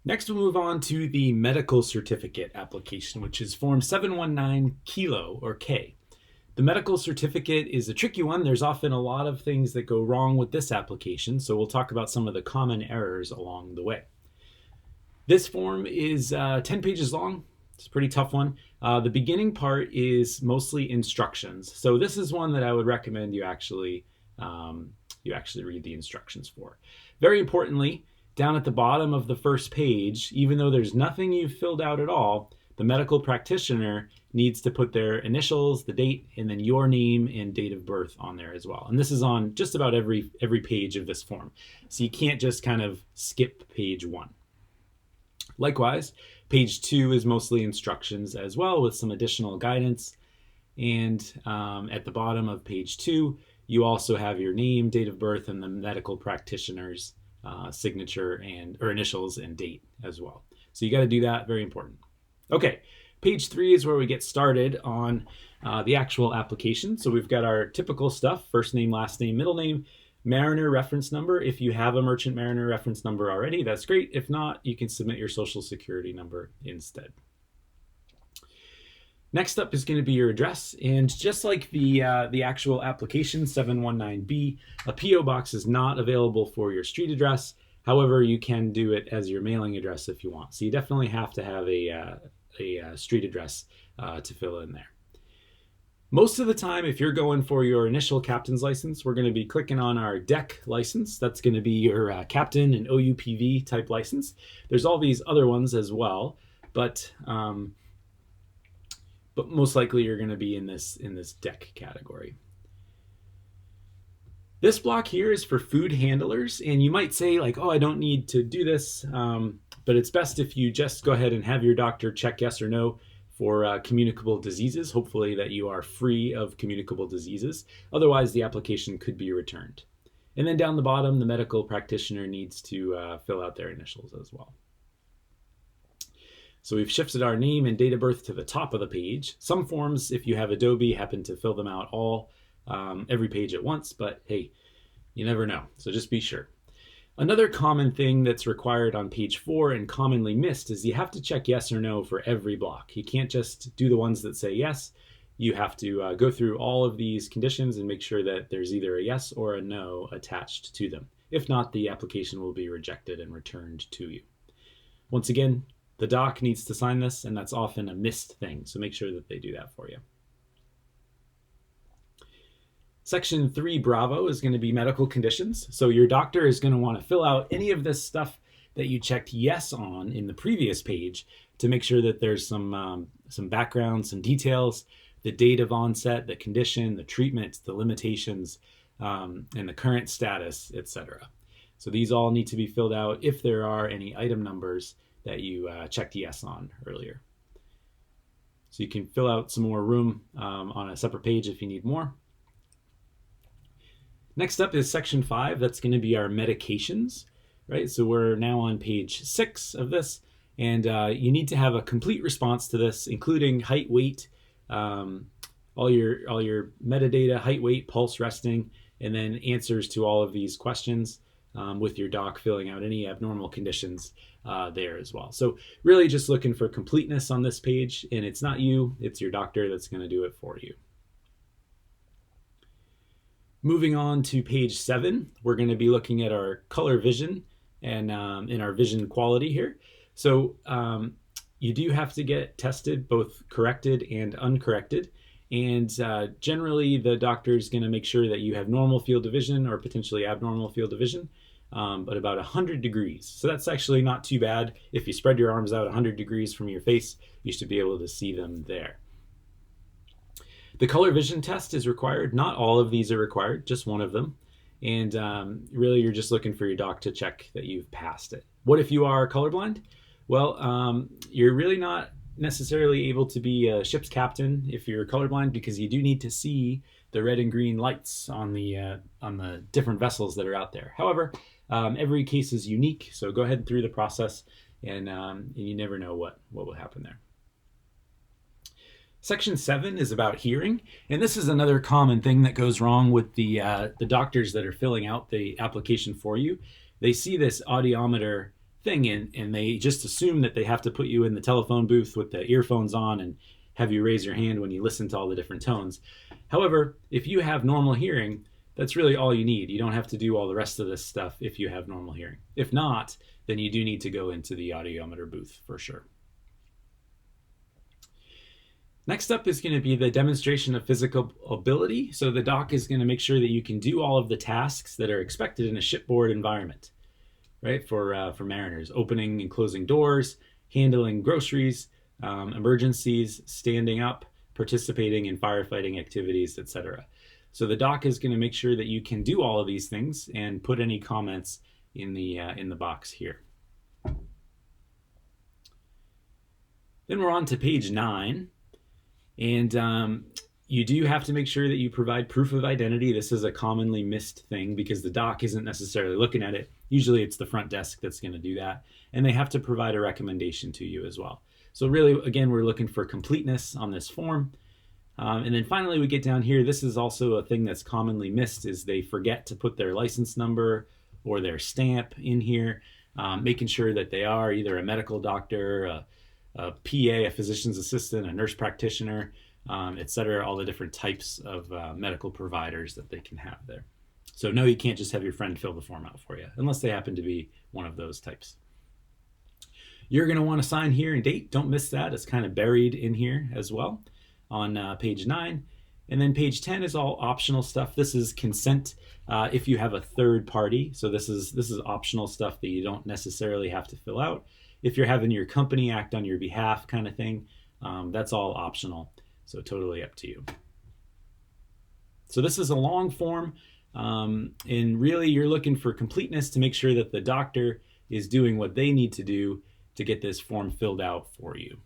Next, we'll move on to the medical certificate application, which is Form 719 Kilo or K. The medical certificate is a tricky one. There's often a lot of things that go wrong with this application, so we'll talk about some of the common errors along the way. This form is 10 pages long. It's a pretty tough one. The beginning part is mostly instructions. So this is one that I would recommend you actually read the instructions for. Very importantly, down at the bottom of the first page, even though there's nothing you've filled out at all, the medical practitioner needs to put their initials, the date, and then your name and date of birth on there as well. And this is on just about every page of this form. So you can't just kind of skip page 1. Likewise, page 2 is mostly instructions as well with some additional guidance. And at the bottom of page 2, you also have your name, date of birth, and the medical practitioner's signature or initials and date as well. So you got to do that, very important. Okay, page 3 is where we get started on the actual application. So we've got our typical stuff: first name, last name, middle name, Mariner reference number. If you have a Merchant Mariner reference number already, that's great. If not, you can submit your social security number instead. Next up is going to be your address, and just like the actual application 719B, a PO box is not available for your street address. However, you can do it as your mailing address if you want. So you definitely have to have a street address to fill in there. Most of the time, if you're going for your initial captain's license, we're going to be clicking on our DEC license. That's going to be your captain and OUPV type license. There's all these other ones as well, but most likely you're going to be in this DEC category. This block here is for food handlers, and you might say like, oh, I don't need to do this, but it's best if you just go ahead and have your doctor check yes or no for communicable diseases, hopefully that you are free of communicable diseases. Otherwise, the application could be returned. And then down the bottom, the medical practitioner needs to fill out their initials as well. So we've shifted our name and date of birth to the top of the page. Some forms, if you have Adobe, happen to fill them out all every page at once, but hey, you never know, so just be sure. Another common thing that's required on page 4 and commonly missed is you have to check yes or no for every block. You can't just do the ones that say yes. You have to go through all of these conditions and make sure that there's either a yes or a no attached to them. If not, the application will be rejected and returned to you. Once again, the doc needs to sign this, and that's often a missed thing, so make sure that they do that for you. Section 3 Bravo is going to be medical conditions. So your doctor is going to want to fill out any of this stuff that you checked yes on in the previous page to make sure that there's some background, some details, the date of onset, the condition, the treatment, the limitations, and the current status, etc. So these all need to be filled out if there are any item numbers that you checked yes on earlier. So you can fill out some more room on a separate page if you need more. Next up is section 5. That's going to be our medications, right? So we're now on page 6 of this, and you need to have a complete response to this, including height, weight, all your metadata, height, weight, pulse, resting, and then answers to all of these questions with your doc filling out any abnormal conditions there as well. So really just looking for completeness on this page, and it's not you, it's your doctor that's going to do it for you. Moving on to page 7, we're going to be looking at our color vision and in our vision quality here. So you do have to get tested, both corrected and uncorrected. And generally, the doctor is going to make sure that you have normal field of vision or potentially abnormal field of vision, but about 100 degrees. So that's actually not too bad. If you spread your arms out 100 degrees from your face, you should be able to see them there. The color vision test is required. Not all of these are required, just one of them. And really, you're just looking for your doc to check that you've passed it. What if you are colorblind? Well, you're really not necessarily able to be a ship's captain if you're colorblind, because you do need to see the red and green lights on the different vessels that are out there. However, every case is unique, so go ahead through the process, and you never know what will happen there. Section 7 is about hearing, and this is another common thing that goes wrong with the doctors that are filling out the application for you. They see this audiometer thing, and they just assume that they have to put you in the telephone booth with the earphones on and have you raise your hand when you listen to all the different tones. However, if you have normal hearing, that's really all you need. You don't have to do all the rest of this stuff if you have normal hearing. If not, then you do need to go into the audiometer booth for sure. Next up is going to be the demonstration of physical ability. So the doc is going to make sure that you can do all of the tasks that are expected in a shipboard environment, right? For mariners, opening and closing doors, handling groceries, emergencies, standing up, participating in firefighting activities, etc. So the doc is going to make sure that you can do all of these things and put any comments in the box here. Then we're on to page 9. And you do have to make sure that you provide proof of identity. This is a commonly missed thing because the doc isn't necessarily looking at it. Usually it's the front desk that's going to do that. And they have to provide a recommendation to you as well. So really, again, we're looking for completeness on this form. And then finally, we get down here. This is also a thing that's commonly missed, is they forget to put their license number or their stamp in here, making sure that they are either a medical doctor, a PA, a physician's assistant, a nurse practitioner, etc., all the different types of medical providers that they can have there. So no, you can't just have your friend fill the form out for you, unless they happen to be one of those types. You're going to want to sign here and date. Don't miss that. It's kind of buried in here as well on page 9. And then page 10 is all optional stuff. This is consent if you have a third party. So this is optional stuff that you don't necessarily have to fill out. If you're having your company act on your behalf kind of thing, that's all optional. So totally up to you. So this is a long form, and really you're looking for completeness to make sure that the doctor is doing what they need to do to get this form filled out for you.